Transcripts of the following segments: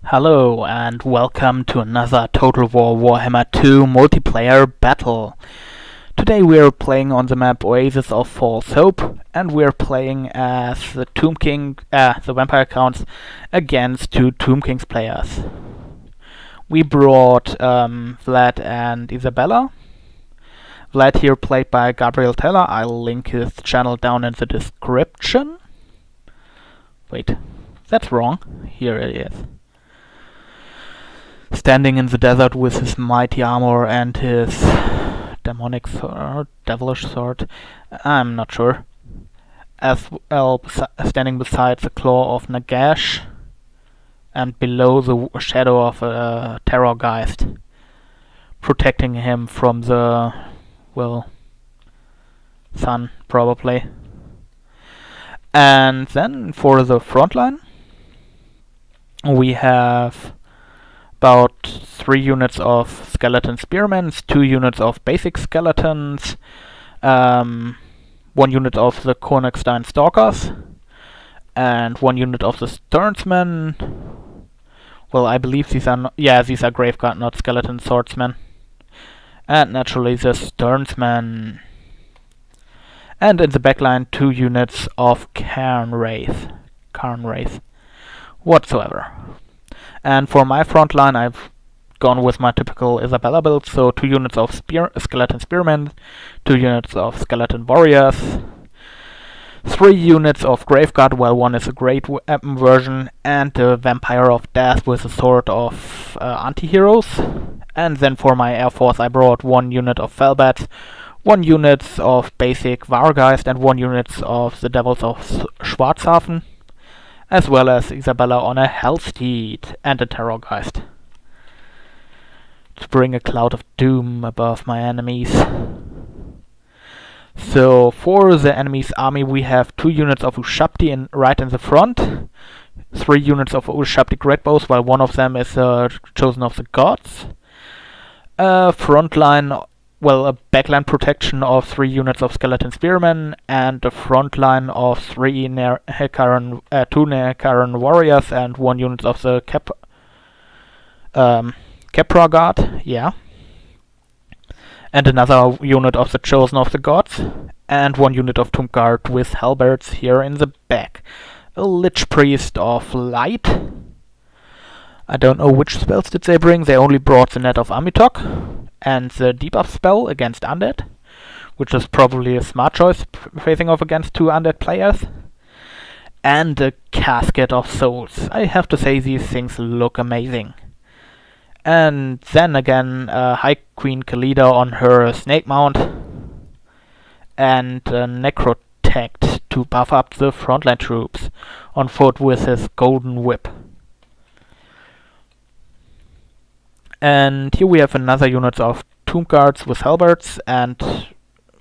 Hello and welcome to another Total War Warhammer 2 multiplayer battle. Today we are playing on the map Oasis of False Hope, and we are playing as the Tomb King, the Vampire Counts, against two Tomb Kings players. We brought Vlad and Isabella. Vlad here played by Gabriel Teller. I'll link his channel down in the description. Wait, that's wrong. Here it is. Standing in the desert with his mighty armor and his demonic sword, devilish sword, I'm not sure. As well, standing beside the claw of Nagash and below the shadow of a terrorgeist, protecting him from the, well, sun, probably. And then for the front line, we have about 3 units of skeleton spearmen, 2 units of basic skeletons, 1 unit of the Kornekstein stalkers, and 1 unit of the Sternsmen. Well, I believe these are these are Graveguard, not skeleton swordsmen. And naturally the Sternsmen. And in the backline 2 units of Cairn Wraith whatsoever. And for my front line, I've gone with my typical Isabella build, so 2 units of skeleton spearmen, 2 units of skeleton warriors, 3 units of Graveguard, well, 1 is a great weapon version, and a Vampire of Death with a sword of anti-heroes. And then for my air force, I brought 1 unit of Felbats, 1 unit of basic Vargeist, and 1 unit of the Devils of Schwarzhafen, as well as Isabella on a Hellsteed and a Terrorgeist, to bring a cloud of doom above my enemies. So for the enemy's army, we have 2 units of Ushabti right in the front, 3 units of Ushabti Greatbows, while 1 of them is chosen of the gods. Front line, well, a backline protection of 3 units of skeleton spearmen, and a front line of 2 Nehekaran warriors and 1 unit of the Kepra guard, and another unit of the chosen of the gods, and 1 unit of Tomb Guard with halberds here in the back. A Lich Priest of Light. I don't know which spells did they bring. They only brought the Net of Amitok and the debuff spell against undead, which is probably a smart choice facing off against 2 undead players. And a Casket of Souls. I have to say, these things look amazing. And then again, High Queen Khalida on her snake mount, and a Necrotect to buff up the frontline troops on foot with his golden whip. And here we have another unit of Tomb Guards with halberds, and,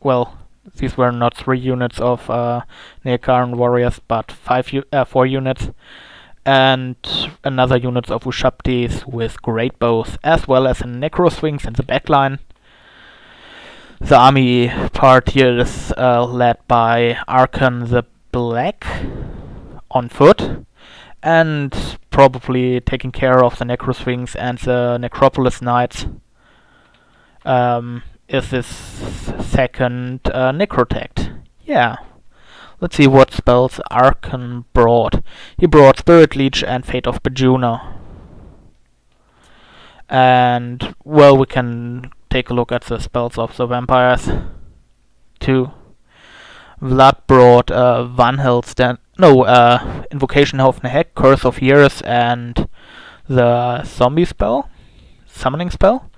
well, these were not 3 units of Nehekaran warriors, but 4 units, and another unit of Ushabtis with great bows, as well as a Necroswings in the backline. The army part here is led by Arkan the Black on foot, and probably taking care of the Necroswings and the Necropolis Knights is this second Necrotect. Yeah. Let's see what spells Arkan brought. He brought Spirit Leech and Fate of Bejuna. And, well, we can take a look at the spells of the vampires too. Vlad brought Van Helstan, Invocation of Nehek, Curse of Years, and the zombie spell, summoning spell.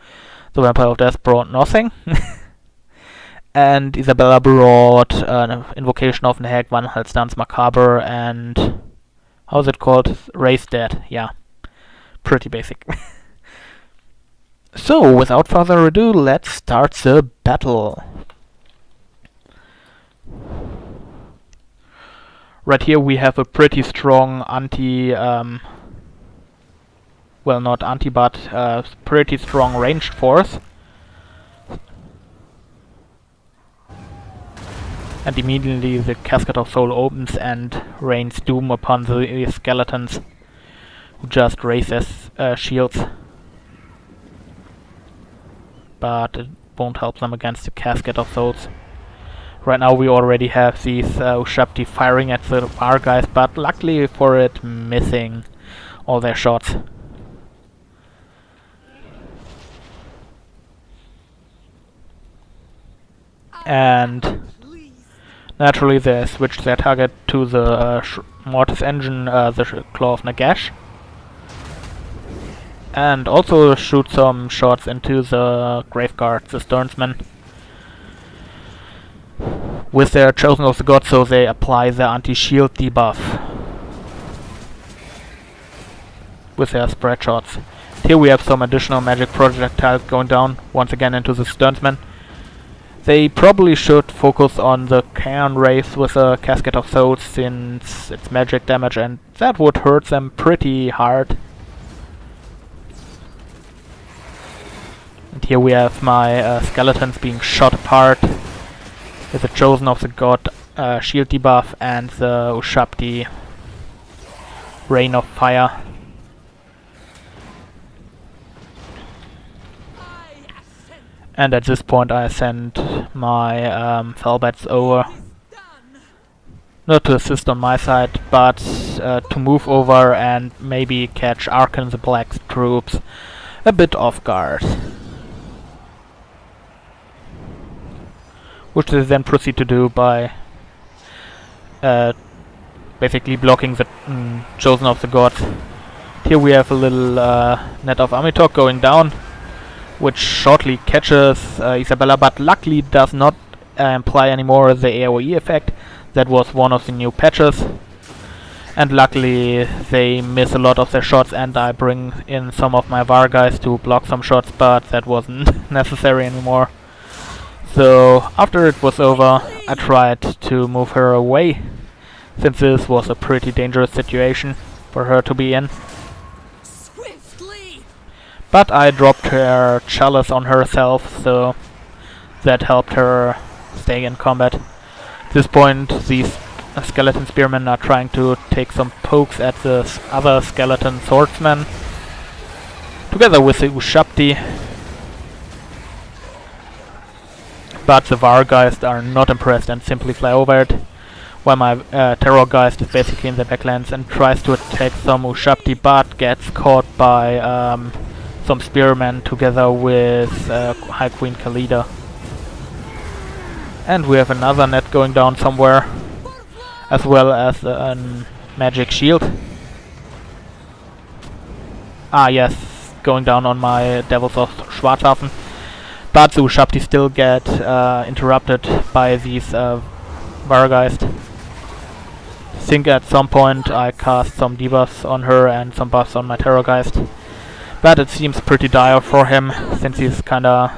The Vampire of Death brought nothing. And Isabella brought Invocation of Nehek, Van Helstan's Macabre, and how's it called? Raise Dead. Yeah, pretty basic. So, without further ado, let's start the battle. Right here we have a pretty strong pretty strong ranged force. And immediately the Casket of Soul opens and rains doom upon the skeletons, who just raises shields. But it won't help them against the Casket of Souls. Right now we already have these Ushabti firing at the Var guys, but luckily for it, missing all their shots. And naturally they switched their target to the Mortis engine, the Claw of Nagash. And also shoot some shots into the Graveguard, the Sternsman, with their Chosen of the Gods, so they apply the anti-shield debuff with their spread shots. Here we have some additional magic projectiles going down once again into the Sternsman. They probably should focus on the Chaos Wraith with a Casket of Souls, since it's magic damage and that would hurt them pretty hard. And here we have my skeletons being shot apart with the Chosen of the God shield debuff and the Ushabti Rain of Fire. And at this point I send my Felbats over, not to assist on my side, but to move over and maybe catch Arkan the Black's troops a bit off guard. Which they then proceed to do by basically blocking the Chosen of the Gods. Here we have a little net of Amitok going down, which shortly catches Isabella, but luckily does not imply anymore the AoE effect. That was one of the new patches. And luckily they miss a lot of their shots, and I bring in some of my Var guys to block some shots, but that wasn't necessary anymore. So after it was over, I tried to move her away, since this was a pretty dangerous situation for her to be in. But I dropped her chalice on herself, so that helped her stay in combat. At this point, these skeleton spearmen are trying to take some pokes at the other skeleton swordsman, together with the Ushabti. But the Vargeist are not impressed and simply fly over it, while my Terrorgeist is basically in the backlands and tries to attack some Ushabti, but gets caught by some spearmen together with High Queen Khalida. And we have another net going down somewhere, as well as a magic shield. Ah yes, going down on my Devils of Schwarzhafen. But the Ushabti still get interrupted by these Vargeist. I think at some point I cast some debuffs on her and some buffs on my Terrorgeist. But it seems pretty dire for him, since he's kinda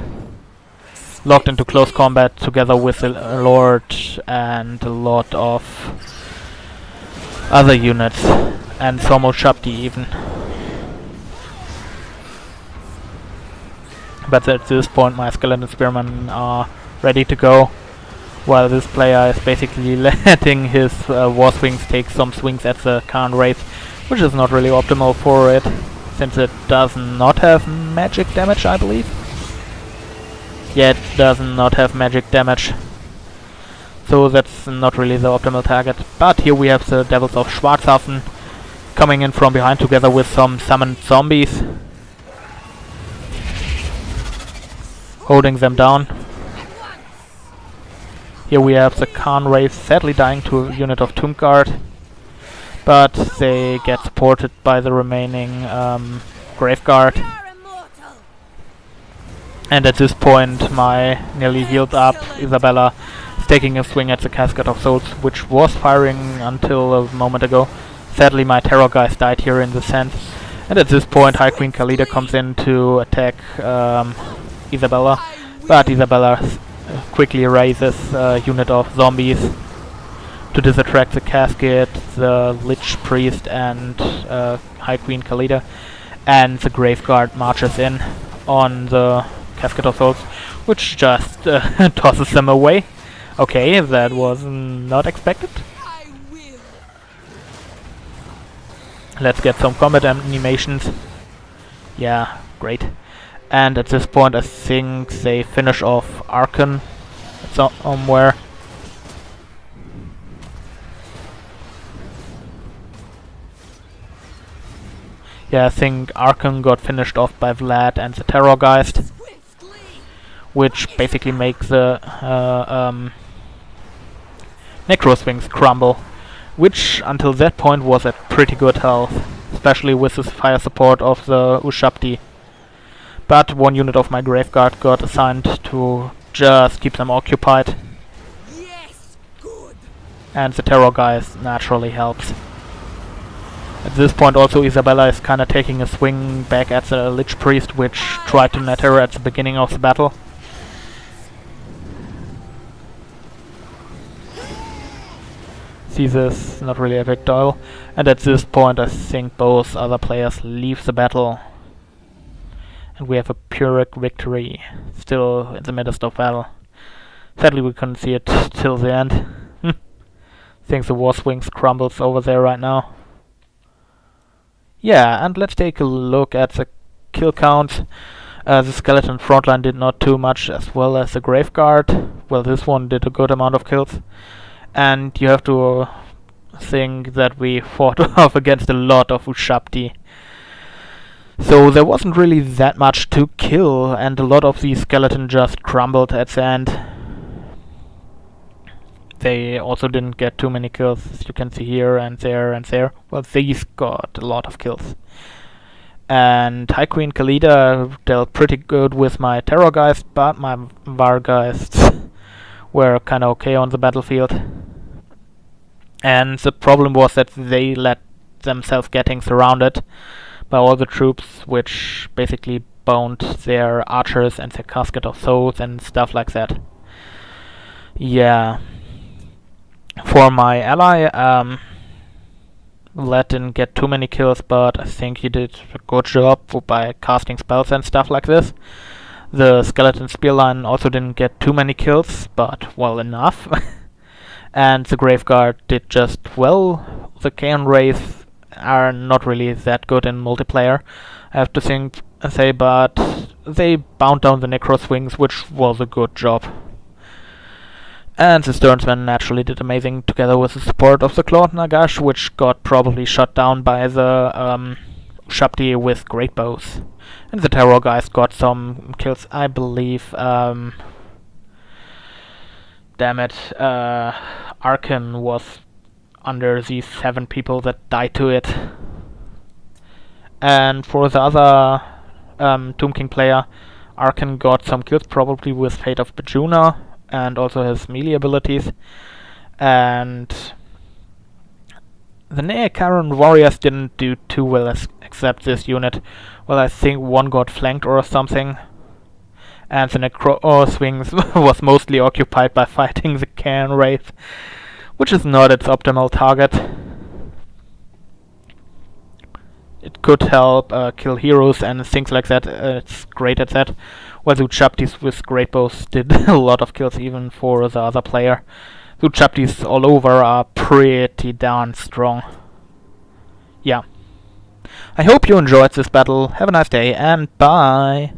locked into close combat together with the Lord and a lot of other units, and some Ushabti even. But at this point my skeleton spearmen are ready to go, while this player is basically letting his Warswings take some swings at the Khan Wraith, which is not really optimal for it, since it does not have magic damage, I believe. Yeah, it does not have magic damage, so that's not really the optimal target. But here we have the Devils of Schwarzhafen coming in from behind together with some summoned zombies, holding them down. Here we have the Khan Wraith sadly dying to a unit of Tomb Guard, but they get supported by the remaining Graveguard. And at this point my nearly healed up Isabella is taking a swing at the Casket of Souls, which was firing until a moment ago. Sadly my Terrorgeist died here in the sense, and at this point High Queen Khalida comes in to attack Isabella, but Isabella quickly raises a unit of zombies to disattract the Casket, the Lich Priest and High Queen Khalida, and the Graveguard marches in on the Casket of Souls, which just tosses them away. Okay, that was not expected. Let's get some combat animations. Yeah, great. And at this point I think they finish off Arkan somewhere. Yeah, I think Arkan got finished off by Vlad and the Terrorgeist, which basically make the Necroswings crumble, which until that point was at pretty good health, especially with the fire support of the Ushabti. But one unit of my Graveguard got assigned to just keep them occupied. Yes, good. And the Terrorgeist naturally helps. At this point also Isabella is kinda taking a swing back at the Lich Priest, which tried to net her at the beginning of the battle. See this, not really a victory. And at this point I think both other players leave the battle. And we have a Pyrrhic victory, still in the midst of battle. Sadly we couldn't see it till the end. I think the Warswings crumbles over there right now. Yeah, and let's take a look at the kill count. The skeleton frontline did not too much, as well as the Graveguard. Well, this one did a good amount of kills. And you have to think that we fought off against a lot of Ushabti. So there wasn't really that much to kill, and a lot of these skeletons just crumbled at the end. They also didn't get too many kills, as you can see here and there and there. Well, these got a lot of kills. And High Queen Khalida dealt pretty good with my Terrorgeist, but my Vargeists were kinda okay on the battlefield. And the problem was that they let themselves getting surrounded by all the troops, which basically bound their archers and their Casket of Souls and stuff like that. Yeah. For my ally, Vlad didn't get too many kills, but I think he did a good job by casting spells and stuff like this. The skeleton spearline also didn't get too many kills, but well enough. And the Graveguard did just well. The Chaos Wraiths are not really that good in multiplayer, I have to say, but they bound down the Necroswings, which was a good job. And the Sternsmen naturally did amazing, together with the support of the Claude Nagash, which got probably shot down by the Ushabti with great bows. And the Terrorgeist got some kills, I believe. Damn it, Arkan was under these 7 people that died to it. And for the other Tomb King player, Arkan got some kills, probably with Fate of Bajuna, and also his melee abilities. And the Neakaran warriors didn't do too well, except this unit. Well, I think one got flanked or something. And the Necroswings was mostly occupied by fighting the Chaos Wraith, which is not its optimal target. It could help kill heroes and things like that. It's great at that. While the Ushabtis with great bows did a lot of kills even for the other player. The Ushabtis all over are pretty darn strong. Yeah. I hope you enjoyed this battle. Have a nice day and bye!